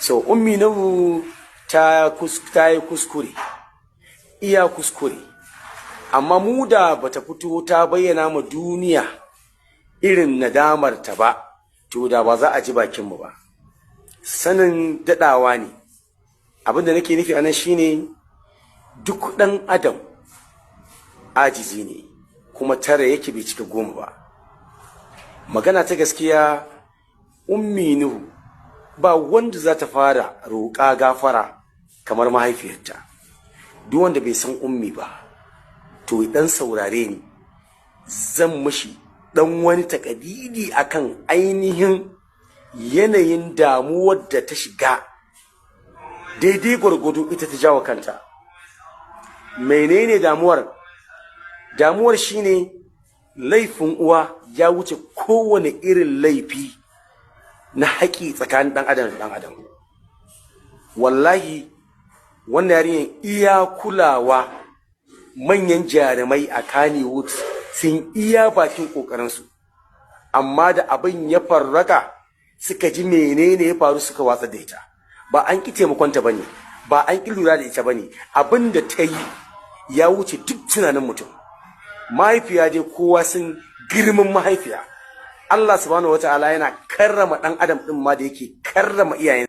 so ummi nuhu ta yi kuskure, iya kuskure, amma mu da bata fito ta bayyana ma duniya irin nadamar ta ba, to da ba za a ji bakinmu ba. Sanin daɗawa ne. Abin da nake nufi anan shine duk ɗan adam ajizi ne, kuma tara yake bai cika 10 ba. Magana ta gaskiya, ummi nuhu ba wanda za ta fara roƙa gafara kamar mahaifiyarta. Duk wanda bai san ummi ba, to dan saurare ni, zan mashi dan wani takadidi akan ainihin yanayin damuwar da ta shiga, daidai gwargwado ita ta jawo kanta. Menene damuwar? Damuwar shine laifin uwa ya wuce kowane irin laifi na haƙi tsakanin ɗan adam da ɗan adam. Wallahi wannan yarinyar iya kulawa, manyan jarumai a Kannywood sun iya bakin ƙoƙarinsu, amma da abin ya farraka suka ji menene ya faru suka watsa da ita. Ba an ƙi taimakonta ba ne, ba an ƙi lura da ita ba ne, abin da ta yi ya wuce duk tunanin mutum. Mahaifiya dai kowa sun girman mahaifiya. Allah subhanahu wataala yana karrama ɗan adam ɗin ma da yake karrama iyayen.